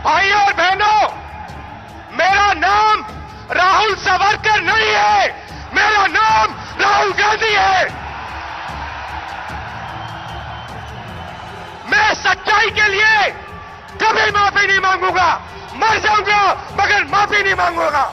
भाइयों और बहनों, मेरा नाम राहुल सावरकर नहीं है, मेरा नाम राहुल गांधी है। मैं सच्चाई के लिए कभी माफी नहीं मांगूंगा, मर जाऊंगा मगर माफी नहीं मांगूंगा।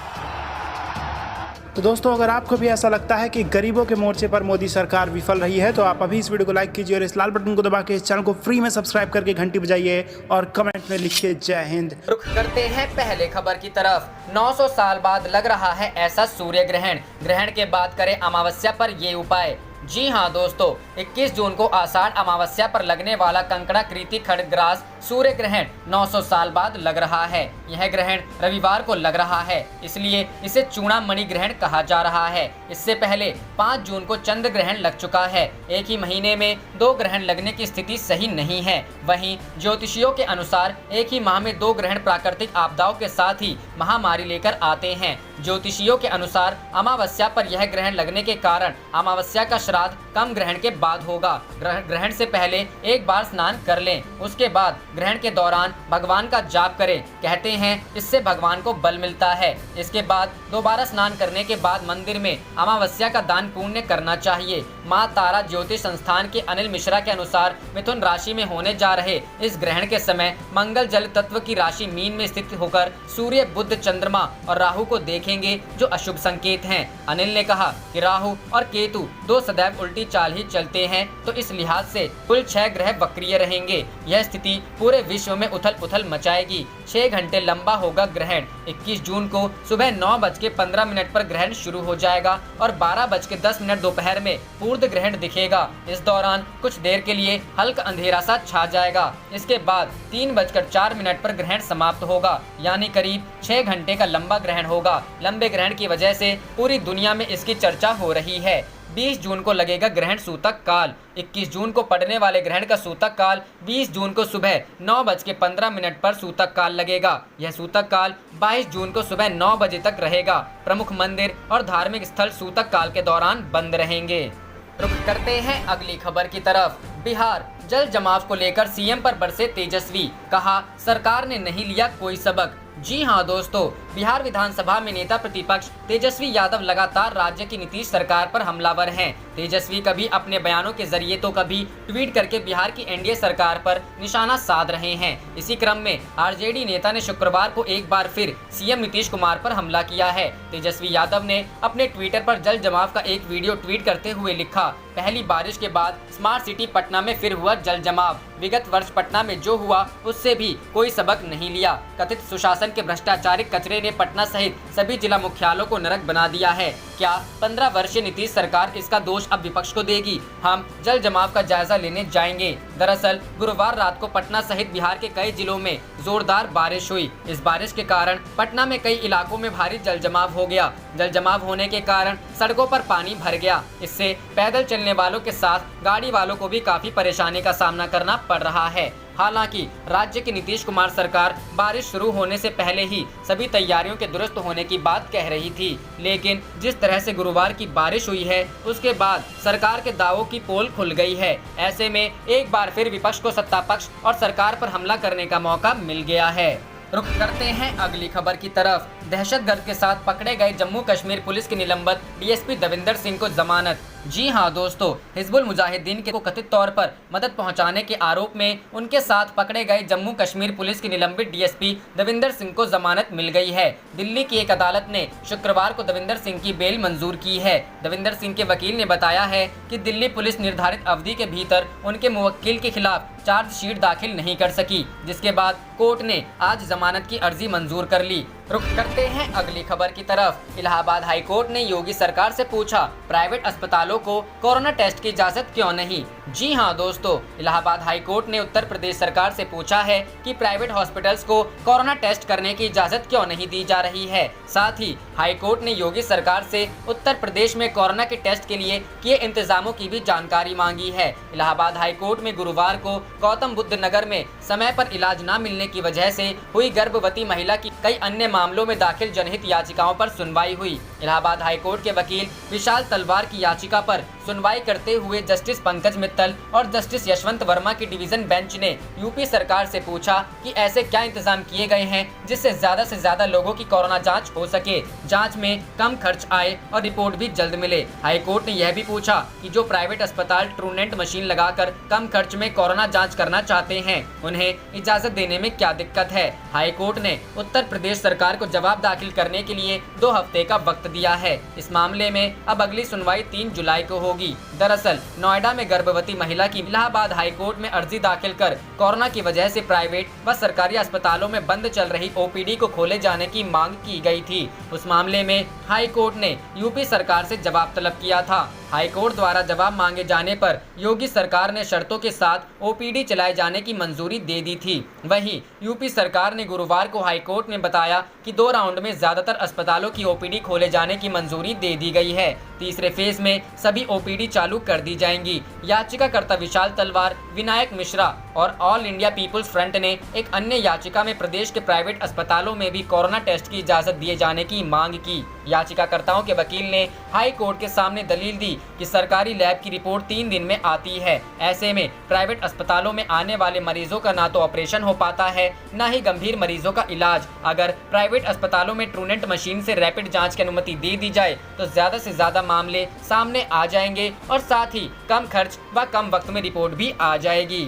तो दोस्तों, अगर आपको भी ऐसा लगता है कि गरीबों के मोर्चे पर मोदी सरकार विफल रही है तो आप अभी इस वीडियो को लाइक कीजिए और इस लाल बटन को दबा के इस चैनल को फ्री में सब्सक्राइब करके घंटी बजाइए और कमेंट में लिखिए जय हिंद। रुख करते हैं पहले खबर की तरफ। 900 साल बाद लग रहा है ऐसा सूर्य ग्रहण। ग्रहण के बाद करें अमावस्या पर ये उपाय। जी हाँ दोस्तों, 21 जून को आषाढ़ अमावस्या पर लगने वाला कंकणाकृति खड्गग्रास सूर्य ग्रहण 900 साल बाद लग रहा है। यह ग्रहण रविवार को लग रहा है, इसलिए इसे चूड़ामणि ग्रहण कहा जा रहा है। इससे पहले 5 जून को चंद्र ग्रहण लग चुका है। एक ही महीने में 2 ग्रहण लगने की स्थिति सही नहीं है। वहीं ज्योतिषियों के अनुसार एक ही माह में 2 ग्रहण प्राकृतिक आपदाओं के साथ ही महामारी लेकर आते हैं। ज्योतिषियों के अनुसार अमावस्या पर यह ग्रहण लगने के कारण अमावस्या का श्राद्ध कम ग्रहण के बाद होगा। ग्रहण से पहले एक बार स्नान कर लें, उसके बाद ग्रहण के दौरान भगवान का जाप करें। कहते हैं इससे भगवान को बल मिलता है। इसके बाद दोबारा स्नान करने के बाद मंदिर में अमावस्या का दान पुण्य करना चाहिए। माँ तारा ज्योतिष संस्थान के अनिल मिश्रा के अनुसार मिथुन राशि में होने जा रहे इस ग्रहण के समय मंगल जल तत्व की राशि मीन में स्थित होकर सूर्य, बुध, चंद्रमा और राहु को देखेंगे, जो अशुभ संकेत हैं। अनिल ने कहा कि राहु और केतु 2 सदैव उल्टी चाल ही चलते हैं, तो इस लिहाज से कुल 6 ग्रह वक्रीय रहेंगे। यह स्थिति पूरे विश्व में उथल पुथल मचाएगी। 6 घंटे लंबा होगा ग्रहण। 21 जून को सुबह 9:15 पर ग्रहण शुरू हो जाएगा और 12:10 दोपहर में पूर्ण ग्रहण दिखेगा। इस दौरान कुछ देर के लिए हल्का अंधेरा सा छा जाएगा। इसके बाद 3:04 पर ग्रहण समाप्त होगा, यानी करीब 6 घंटे का लंबा ग्रहण होगा। लंबे ग्रहण की वजह से पूरी दुनिया में इसकी चर्चा हो रही है। 20 जून को लगेगा ग्रहण सूतक काल। 21 जून को पड़ने वाले ग्रहण का सूतक काल 20 जून को सुबह 9:15 पर सूतक काल लगेगा। यह सूतक काल 22 जून को सुबह 9 बजे तक रहेगा। प्रमुख मंदिर और धार्मिक स्थल सूतक काल के दौरान बंद रहेंगे। रुख करते हैं अगली खबर की तरफ। बिहार जल जमाव को लेकर सीएम पर बरसे तेजस्वी, कहा सरकार ने नहीं लिया कोई सबक। जी हाँ दोस्तों, बिहार विधानसभा में नेता प्रतिपक्ष तेजस्वी यादव लगातार राज्य की नीतीश सरकार पर हमलावर हैं। तेजस्वी कभी अपने बयानों के जरिए तो कभी ट्वीट करके बिहार की एनडीए सरकार पर निशाना साध रहे हैं। इसी क्रम में आरजेडी नेता ने शुक्रवार को एक बार फिर सीएम नीतीश कुमार पर हमला किया है। तेजस्वी यादव ने अपने ट्विटर पर जल जमाव का एक वीडियो ट्वीट करते हुए लिखा, पहली बारिश के बाद स्मार्ट सिटी पटना में फिर हुआ जल जमाव। विगत वर्ष पटना में जो हुआ उससे भी कोई सबक नहीं लिया। कथित सुशासन के भ्रष्टाचारिक कचरे ने पटना सहित सभी जिला मुख्यालयों को नरक बना दिया है। क्या 15 वर्षीय नीतीश सरकार इसका दोष अब विपक्ष को देगी? हम जल जमाव का जायजा लेने जाएंगे। दरअसल गुरुवार रात को पटना सहित बिहार के कई जिलों में जोरदार बारिश हुई। इस बारिश के कारण पटना में कई इलाकों में भारी जल जमाव हो गया। जल जमाव होने के कारण सड़कों पर पानी भर गया। इससे पैदल चलने वालों के साथ गाड़ी वालों को भी काफी परेशानी का सामना करना पड़ रहा है। हालांकि राज्य की नीतीश कुमार सरकार बारिश शुरू होने से पहले ही सभी तैयारियों के दुरुस्त होने की बात कह रही थी, लेकिन जिस तरह से गुरुवार की बारिश हुई है उसके बाद सरकार के दावों की पोल खुल गई है। ऐसे में एक बार फिर विपक्ष को सत्ता पक्ष और सरकार पर हमला करने का मौका मिल गया है। रुख करते हैं अगली खबर की तरफ। दहशतगर्द के साथ पकड़े गए जम्मू कश्मीर पुलिस के निलंबित डीएसपी दविंदर सिंह को जमानत। जी हां दोस्तों, हिजबुल मुजाहिदीन को कथित तौर पर मदद पहुंचाने के आरोप में उनके साथ पकड़े गए जम्मू कश्मीर पुलिस के निलंबित डीएसपी दविंदर सिंह को जमानत मिल गई है। दिल्ली की एक अदालत ने शुक्रवार को दविंदर सिंह की बेल मंजूर की है। दविंदर सिंह के वकील ने बताया है कि दिल्ली पुलिस निर्धारित अवधि के भीतर उनके मुवक्किल के खिलाफ चार्जशीट दाखिल नहीं कर सकी, जिसके बाद कोर्ट ने आज जमानत की अर्जी मंजूर कर ली। रुख करते हैं अगली खबर की तरफ। इलाहाबाद हाई कोर्ट ने योगी सरकार से पूछा, प्राइवेट अस्पतालों को कोरोना टेस्ट की इजाजत क्यों नहीं? जी हां दोस्तों, इलाहाबाद हाई कोर्ट ने उत्तर प्रदेश सरकार से पूछा है कि प्राइवेट हॉस्पिटल्स को कोरोना टेस्ट करने की इजाजत क्यों नहीं दी जा रही है। साथ ही हाई कोर्ट ने योगी सरकार से उत्तर प्रदेश में कोरोना के टेस्ट के लिए किए इंतजामों की भी जानकारी मांगी है। इलाहाबाद हाई कोर्ट में गुरुवार को गौतम बुद्ध नगर में समय पर इलाज न मिलने की वजह से हुई गर्भवती महिला की कई अन्य मामलों में दाखिल जनहित याचिकाओं पर सुनवाई हुई। इलाहाबाद हाई कोर्ट के वकील विशाल तलवार की याचिका पर सुनवाई करते हुए जस्टिस पंकज मित्तल और जस्टिस यशवंत वर्मा की डिवीजन बेंच ने यूपी सरकार से पूछा कि ऐसे क्या इंतजाम किए गए हैं जिससे ज्यादा से ज्यादा लोगों की कोरोना जांच हो सके, जांच में कम खर्च आए और रिपोर्ट भी जल्द मिले। हाईकोर्ट ने यह भी पूछा कि जो प्राइवेट अस्पताल ट्रूनेंट मशीन लगाकर कम खर्च में कोरोना जांच करना चाहते हैं उन्हें इजाजत देने में क्या दिक्कत है। हाईकोर्ट ने उत्तर प्रदेश सरकार को जवाब दाखिल करने के लिए 2 हफ्ते का वक्त दिया है। इस मामले में अब अगली सुनवाई 3 जुलाई को होगी। दरअसल नोएडा में गर्भवती महिला की इलाहाबाद हाईकोर्ट में अर्जी दाखिल कर कोरोना की वजह से प्राइवेट व सरकारी अस्पतालों में बंद चल रही ओपीडी को खोले जाने की मांग की गई थी। उस मामले में हाईकोर्ट ने यूपी सरकार से जवाब तलब किया था। हाईकोर्ट द्वारा जवाब मांगे जाने पर योगी सरकार ने शर्तों के साथ ओपीडी चलाए जाने की मंजूरी दे दी थी। वहीं यूपी सरकार ने गुरुवार को हाईकोर्ट में बताया कि 2 राउंड में ज्यादातर अस्पतालों की ओपीडी खोले जाने की मंजूरी दे दी गई है। तीसरे फेज में सभी ओपीडी चालू कर दी जाएंगी। याचिकाकर्ता विशाल तलवार, विनायक मिश्रा और ऑल इंडिया पीपुल्स फ्रंट ने एक अन्य याचिका में प्रदेश के प्राइवेट अस्पतालों में भी कोरोना टेस्ट की इजाजत दिए जाने की मांग की। याचिकाकर्ताओं के वकील ने हाई कोर्ट के सामने दलील दी कि सरकारी लैब की रिपोर्ट 3 दिन में आती है। ऐसे में प्राइवेट अस्पतालों में आने वाले मरीजों का ना तो ऑपरेशन हो पाता है, न ही गंभीर मरीजों का इलाज। अगर प्राइवेट अस्पतालों में ट्रूनेंट मशीन से रैपिड जांच की अनुमति दे दी जाए तो ज्यादा से ज्यादा मामले सामने आ जाएंगे और साथ ही कम खर्च व कम वक्त में रिपोर्ट भी आ जाएगी।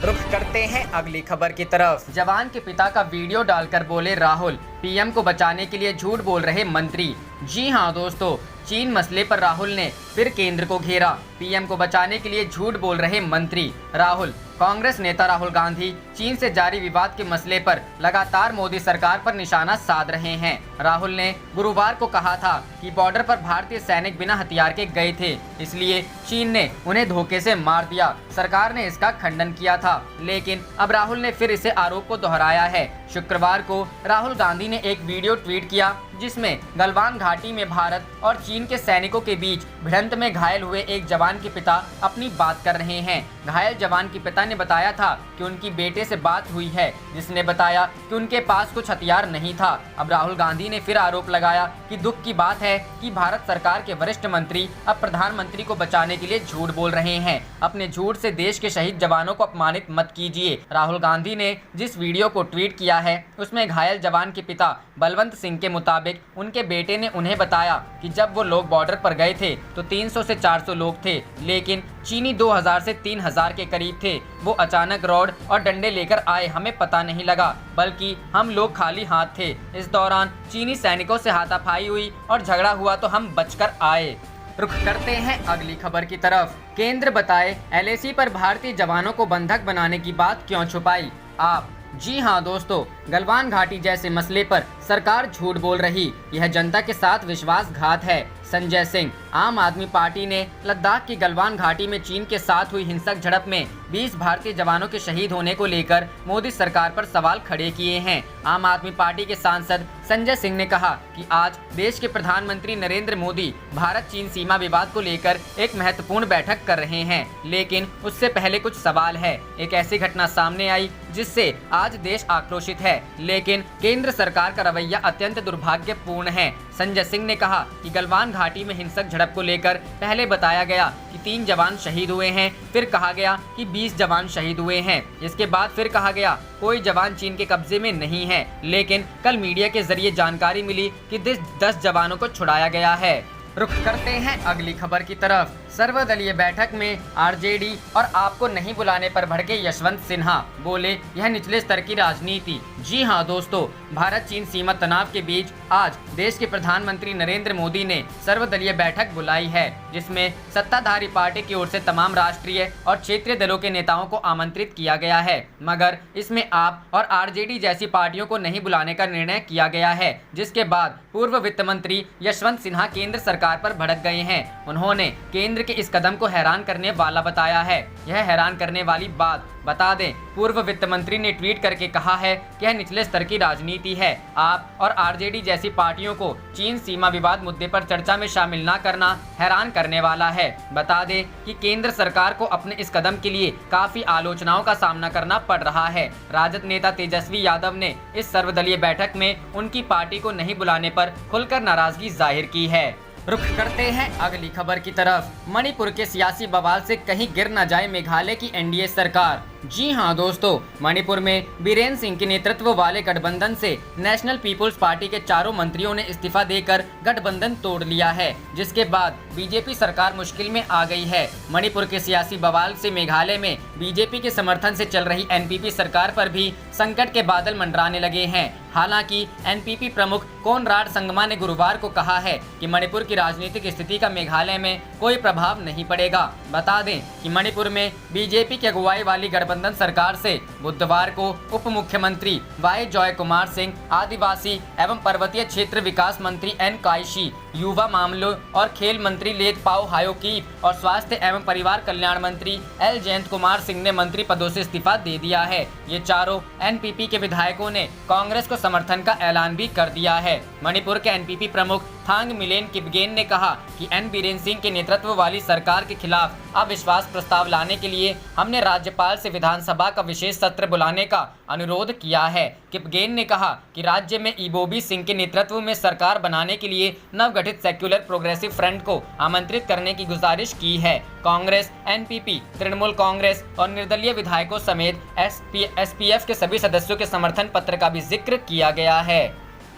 रुख करते हैं अगली खबर की तरफ। जवान के पिता का वीडियो डालकर बोले राहुल, पीएम को बचाने के लिए झूठ बोल रहे मंत्री। जी हां दोस्तों, चीन मसले पर राहुल ने फिर केंद्र को घेरा। पीएम को बचाने के लिए झूठ बोल रहे मंत्री राहुल। कांग्रेस नेता राहुल गांधी चीन से जारी विवाद के मसले पर लगातार मोदी सरकार पर निशाना साध रहे हैं। राहुल ने गुरुवार को कहा था कि बॉर्डर पर भारतीय सैनिक बिना हथियार के गए थे, इसलिए चीन ने उन्हें धोखे से मार दिया। सरकार ने इसका खंडन किया था, लेकिन अब राहुल ने फिर इसे आरोप को दोहराया है। शुक्रवार को राहुल गांधी ने एक वीडियो ट्वीट किया जिसमें गलवान घाटी में भारत और चीन के सैनिकों के बीच भिड़ंत में घायल हुए एक जवान के पिता अपनी बात कर रहे हैं। घायल जवान के पिता ने बताया था कि उनकी बेटे से बात हुई है, जिसने बताया कि उनके पास कुछ हथियार नहीं था। अब राहुल गांधी ने फिर आरोप लगाया कि दुख की बात है कि भारत सरकार के वरिष्ठ मंत्री अब प्रधानमंत्री को बचाने के लिए झूठ बोल रहे हैं। अपने झूठ से देश के शहीद जवानों को अपमानित मत कीजिए। राहुल गांधी ने जिस वीडियो को ट्वीट किया है उसमें घायल जवान के पिता बलवंत सिंह के मुताबिक उनके बेटे ने उन्हें बताया कि जब वो लोग बॉर्डर पर गए थे तो 300 से 400 लोग थे, लेकिन चीनी 2000 से 3000 के करीब थे। वो अचानक रॉड और डंडे लेकर आए, हमें पता नहीं लगा, बल्कि हम लोग खाली हाथ थे। इस दौरान चीनी सैनिकों से हाथापाई हुई और झगड़ा हुआ तो हम बचकर आए। रुख करते हैं अगली खबर की तरफ। केंद्र बताए एलएसी पर भारतीय जवानों को बंधक बनाने की बात क्यों छुपाई आप। जी हां दोस्तों, गलवान घाटी जैसे मसले पर सरकार झूठ बोल रही, यह जनता के साथ विश्वासघात है। संजय सिंह। आम आदमी पार्टी ने लद्दाख की गलवान घाटी में चीन के साथ हुई हिंसक झड़प में 20 भारतीय जवानों के शहीद होने को लेकर मोदी सरकार पर सवाल खड़े किए हैं। आम आदमी पार्टी के सांसद संजय सिंह ने कहा कि आज देश के प्रधानमंत्री नरेंद्र मोदी भारत चीन सीमा विवाद को लेकर एक महत्वपूर्ण बैठक कर रहे हैं, लेकिन उससे पहले कुछ सवाल है। एक ऐसी घटना सामने आई जिससे आज देश आक्रोशित है, लेकिन केंद्र सरकार का रवैया अत्यंत दुर्भाग्यपूर्ण है। संजय सिंह ने कहा कि गलवान घाटी में हिंसक झड़प को लेकर पहले बताया गया कि 3 जवान शहीद हुए हैं, फिर कहा गया कि 20 जवान शहीद हुए हैं, इसके बाद फिर कहा गया कोई जवान चीन के कब्जे में नहीं है, लेकिन कल मीडिया के जरिए जानकारी मिली कि 10 जवानों को छुड़ाया गया है। रुख करते हैं अगली खबर की तरफ। सर्वदलीय बैठक में आरजेडी और आपको नहीं बुलाने पर भड़के यशवंत सिन्हा, बोले यह निचले स्तर की राजनीति। जी हां दोस्तों, भारत चीन सीमा तनाव के बीच आज देश के प्रधानमंत्री नरेंद्र मोदी ने सर्वदलीय बैठक बुलाई है, जिसमें सत्ताधारी पार्टी की ओर से तमाम राष्ट्रीय और क्षेत्रीय दलों के नेताओं को आमंत्रित किया गया है, मगर इसमें आप और आरजेडी जैसी पार्टियों को नहीं बुलाने का निर्णय किया गया है, जिसके बाद पूर्व वित्त मंत्री यशवंत सिन्हा केंद्र सरकार पर भड़क गए हैं। उन्होंने केंद्र के इस कदम को हैरान करने वाला बताया है। यह हैरान करने वाली बात बता दें, पूर्व वित्त मंत्री ने ट्वीट करके कहा है कि यह निचले स्तर की राजनीति है। आप और आरजेडी जैसी पार्टियों को चीन सीमा विवाद मुद्दे पर चर्चा में शामिल न करना हैरान करने वाला है। बता दें कि केंद्र सरकार को अपने इस कदम के लिए काफी आलोचनाओं का सामना करना पड़ रहा है। राजद नेता तेजस्वी यादव ने इस सर्वदलीय बैठक में उनकी पार्टी को नहीं बुलाने पर खुलकर नाराजगी जाहिर की है। रुख करते हैं अगली खबर की तरफ। मणिपुर के सियासी बवाल से कहीं गिर न जाए मेघालय की एनडीए सरकार। जी हां दोस्तों, मणिपुर में बीरेन्द्र सिंह के नेतृत्व वाले गठबंधन से नेशनल पीपुल्स पार्टी के चारों मंत्रियों ने इस्तीफा देकर गठबंधन तोड़ लिया है, जिसके बाद बीजेपी सरकार मुश्किल में आ गई है। मणिपुर के सियासी बवाल से मेघालय में बीजेपी के समर्थन से चल रही एनपीपी सरकार पर भी संकट के बादल मंडराने लगे हैं। हालांकि एनपीपी प्रमुख कोनराड संगमा ने गुरुवार को कहा है कि मणिपुर की राजनीतिक स्थिति का मेघालय में कोई प्रभाव नहीं पड़ेगा। बता दें कि मणिपुर में बीजेपी की अगुवाई वाली गठबंधन सरकार से बुधवार को उप मुख्यमंत्री वाई जॉय कुमार सिंह, आदिवासी एवं पर्वतीय क्षेत्र विकास मंत्री एन काइशी, युवा मामलों और खेल मंत्री लेतपाओ हायोकीप और स्वास्थ्य एवं परिवार कल्याण मंत्री एल जयंत कुमार सिंह ने मंत्री पदों से इस्तीफा दे दिया है। ये चारों एनपीपी के विधायकों ने कांग्रेस को समर्थन का ऐलान भी कर दिया है। मणिपुर के एनपीपी प्रमुख थांग मिलेन किपगेन ने कहा कि एन बीरेन सिंह के नेतृत्व वाली सरकार के खिलाफ अविश्वास प्रस्ताव लाने के लिए हमने राज्यपाल से विधानसभा का विशेष सत्र बुलाने का अनुरोध किया है। किपगेन ने कहा कि राज्य में इबोबी सिंह के नेतृत्व में सरकार बनाने के लिए नवगठित सेक्युलर प्रोग्रेसिव फ्रंट को आमंत्रित करने की गुजारिश की है। कांग्रेस, एनपीपी, तृणमूल कांग्रेस और निर्दलीय विधायकों समेत एसपीएफ के सभी सदस्यों के समर्थन पत्र का भी जिक्र किया गया है।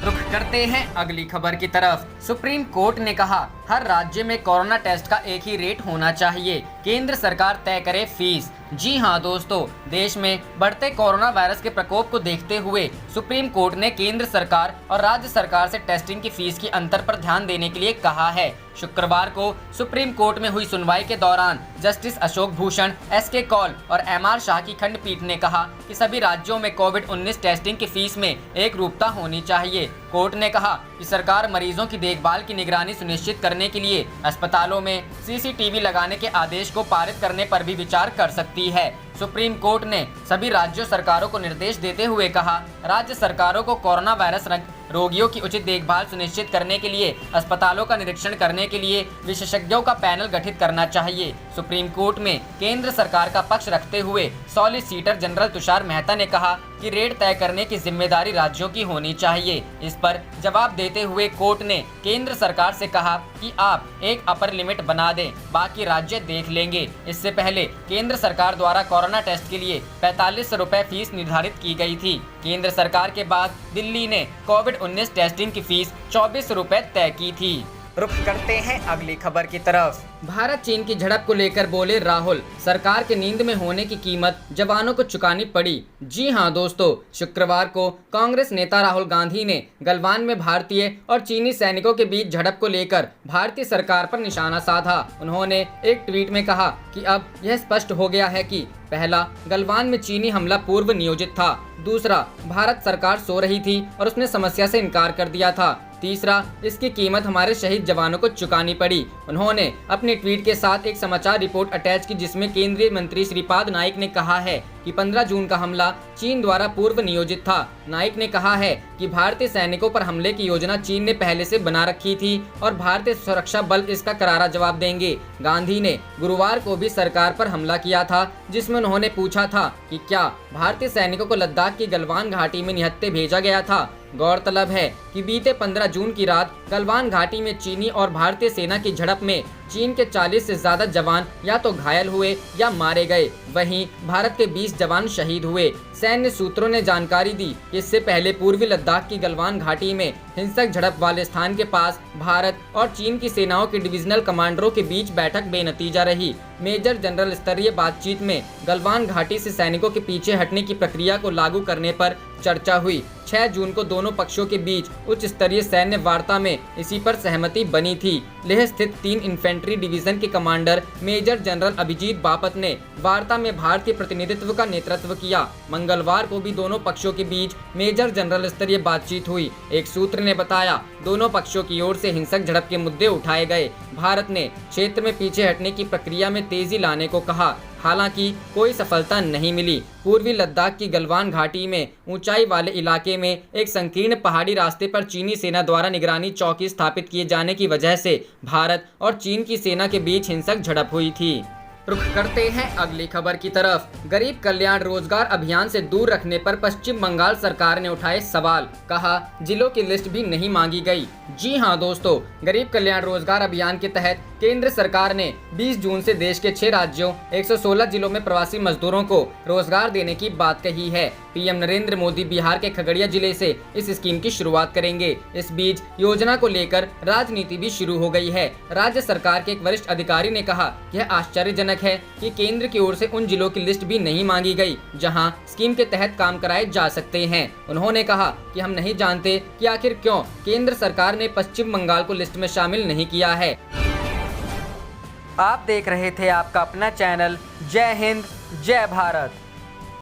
रुख करते हैं अगली खबर की तरफ। सुप्रीम कोर्ट ने कहा हर राज्य में कोरोना टेस्ट का एक ही रेट होना चाहिए, केंद्र सरकार तय करे फीस। जी हां दोस्तों, देश में बढ़ते कोरोना वायरस के प्रकोप को देखते हुए सुप्रीम कोर्ट ने केंद्र सरकार और राज्य सरकार से टेस्टिंग की फीस की अंतर पर ध्यान देने के लिए कहा है। शुक्रवार को सुप्रीम कोर्ट में हुई सुनवाई के दौरान जस्टिस अशोक भूषण, एसके कौल और एमआर शाह की खंडपीठ ने कहा कि सभी राज्यों में कोविड-19 टेस्टिंग की फीस में एक रूपता होनी चाहिए। कोर्ट ने कहा कि सरकार मरीजों की देखभाल की निगरानी सुनिश्चित करने के लिए अस्पतालों में सीसीटीवी लगाने के आदेश को पारित करने पर भी विचार कर सकती है। सुप्रीम कोर्ट ने सभी राज्य सरकारों को निर्देश देते हुए कहा, राज्य सरकारों को कोरोना वायरस रोगियों की उचित देखभाल सुनिश्चित करने के लिए अस्पतालों का निरीक्षण करने के लिए विशेषज्ञों का पैनल गठित करना चाहिए। सुप्रीम कोर्ट में केंद्र सरकार का पक्ष रखते हुए सॉलिसिटर जनरल तुषार मेहता ने कहा कि रेट तय करने की जिम्मेदारी राज्यों की होनी चाहिए। इस पर जवाब देते हुए कोर्ट ने केंद्र सरकार से कहा कि आप एक अपर लिमिट बना दें, बाकी राज्य देख लेंगे। इससे पहले केंद्र सरकार द्वारा कोरोना टेस्ट के लिए 45 रुपए फीस निर्धारित की गई थी। केंद्र सरकार के बाद दिल्ली ने कोविड-19 टेस्टिंग की फीस 24 रुपए तय की थी। रुख करते हैं अगली खबर की तरफ। भारत चीन की झड़प को लेकर बोले राहुल, सरकार के नींद में होने की कीमत जवानों को चुकानी पड़ी। जी हां दोस्तों, शुक्रवार को कांग्रेस नेता राहुल गांधी ने गलवान में भारतीय और चीनी सैनिकों के बीच झड़प को लेकर भारतीय सरकार पर निशाना साधा। उन्होंने एक ट्वीट में कहा कि अब यह स्पष्ट हो गया है कि पहला, गलवान में चीनी हमला पूर्व नियोजित था। दूसरा, भारत सरकार सो रही थी और उसने समस्या से इनकार कर दिया था। तीसरा, इसकी कीमत हमारे शहीद जवानों को चुकानी पड़ी। उन्होंने अपने ट्वीट के साथ एक समाचार रिपोर्ट अटैच की, जिसमें केंद्रीय मंत्री श्रीपाद नाइक ने कहा है कि 15 जून का हमला चीन द्वारा पूर्व नियोजित था। नाइक ने कहा है कि भारतीय सैनिकों पर हमले की योजना चीन ने पहले से बना रखी थी और भारतीय सुरक्षा बल इसका करारा जवाब देंगे। गांधी ने गुरुवार को भी सरकार पर हमला किया था, जिसमें उन्होंने पूछा था कि क्या भारतीय सैनिकों को लद्दाख की गलवान घाटी में निहत्थे भेजा गया था। गौरतलब है कि बीते 15 जून की रात गलवान घाटी में चीनी और भारतीय सेना की झड़प में चीन के 40 से ज्यादा जवान या तो घायल हुए या मारे गए। वहीं भारत के 20 जवान शहीद हुए। सैन्य सूत्रों ने जानकारी दी कि इससे पहले पूर्वी लद्दाख की गलवान घाटी में हिंसक झड़प वाले स्थान के पास भारत और चीन की सेनाओं के डिविजनल कमांडरों के बीच बैठक बेनतीजा रही। मेजर जनरल स्तरीय बातचीत में गलवान घाटी से सैनिकों के पीछे हटने की प्रक्रिया को लागू करने पर चर्चा हुई। 6 जून को दोनों पक्षों के बीच उच्च स्तरीय सैन्य वार्ता में इसी पर सहमति बनी थी। लेह स्थित 3 इन्फेंट्री डिवीजन के commander major general Abhijit Bapat ने वार्ता में भारतीय प्रतिनिधित्व का नेतृत्व किया। मंगलवार को भी दोनों पक्षों के बीच मेजर जनरल स्तरीय बातचीत हुई। एक सूत्र ने बताया, दोनों पक्षों की ओर से हिंसक झड़प के मुद्दे उठाए गए। भारत ने क्षेत्र में पीछे हटने की प्रक्रिया में तेजी लाने को कहा। हालांकि कोई सफलता नहीं मिली। पूर्वी लद्दाख की गलवान घाटी में ऊंचाई वाले इलाके में एक संकीर्ण पहाड़ी रास्ते पर चीनी सेना द्वारा निगरानी चौकी स्थापित किए जाने की वजह से भारत और चीन की सेना के बीच हिंसक झड़प हुई थी। रुख करते हैं अगली खबर की तरफ। गरीब कल्याण रोजगार अभियान से दूर रखने पर पश्चिम बंगाल सरकार ने उठाए सवाल, कहा जिलों की लिस्ट भी नहीं मांगी गई। जी हां दोस्तों, गरीब कल्याण रोजगार अभियान के तहत केंद्र सरकार ने 20 जून से देश के 6 राज्यों 116 जिलों में प्रवासी मजदूरों को रोजगार देने की बात कही है। पीएम नरेंद्र मोदी बिहार के खगड़िया जिले से इस स्कीम की शुरुआत करेंगे। इस बीच योजना को लेकर राजनीति भी शुरू हो गई है। राज्य सरकार के एक वरिष्ठ अधिकारी ने कहा, यह आश्चर्यजनक है कि केंद्र की ओर से उन जिलों की लिस्ट भी नहीं मांगी गई जहां स्कीम के तहत काम कराए जा सकते हैं। उन्होंने कहा कि हम नहीं जानते कि आखिर क्यों केंद्र सरकार ने पश्चिम बंगाल को लिस्ट में शामिल नहीं किया है। आप देख रहे थे आपका अपना चैनल जय हिंद जय भारत।